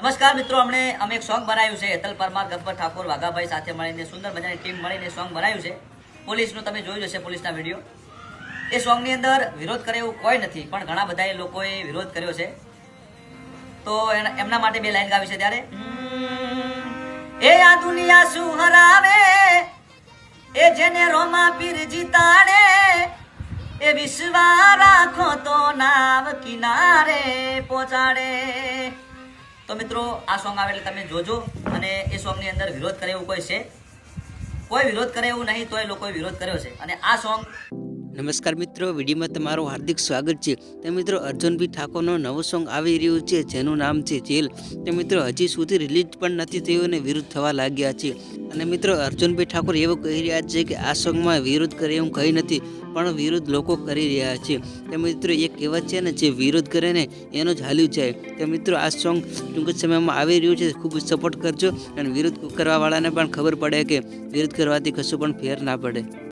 નમસ્કાર મિત્રો, અમે એક સોંગ બનાવ્યું છે. હેતલ પરમાર, ગબ્બર ઠાકોર, વાઘાભાઈ સાથે મળીને સુંદર મજાની ટીમ મળીને સોંગ બનાવ્યું છે. પોલીસનું તમે જોયું હશે, પોલીસના વિડીયો. એ સોંગની અંદર વિરોધ કરે એવું કોઈ નથી, પણ ઘણા બધા લોકોએ વિરોધ કર્યો છે. તો એમના માટે બે લાઈન ગાવી છે. ત્યારે એ આ દુનિયા શું હરાવે, એ જેને રોમા પીર જીતાડે, એ વિશ્વા રાખો તો નાવ કિનારે પહોંચાડે. તો મિત્રો, આ સોંગ આવે એટલે તમે જોજો. અને એ સોંગની અંદર વિરોધ કરે એવું કોઈ છે? કોઈ વિરોધ કરે એવું નહીં, તોય લોકોએ વિરોધ કર્યો છે. અને આ સોંગ નમસ્કાર મિત્રો, વિડીયોમાં તમારું હાર્દિક સ્વાગત છે. તો મિત્રો, અર્જુનભાઈ ઠાકોરનું નવું સોંગ આવી રહ્યું છે, જેનું નામ છે જેલ. તો મિત્રો, હજી સુધી રિલીઝ પણ નથી થયું અને વિરોધ થવા લાગ્યા છે. અને મિત્રો, અર્જુનભાઈ ઠાકોર એવું કહી રહ્યા છે કે આ સોંગમાં વિરોધ કરે એવું કંઈ નથી, પણ વિરોધ લોકો કરી રહ્યા છે. તો મિત્રો, એક કહેવત છે ને, જે વિરોધ કરે ને એનો જ હાલ્યું જાય. તો મિત્રો, આ સોંગ ટૂંક જ સમયમાં આવી રહ્યું છે. ખૂબ સપોર્ટ કરજો અને વિરોધ કરવાવાળાને પણ ખબર પડે કે વિરોધ કરવાથી કશું પણ ફેર ના પડે.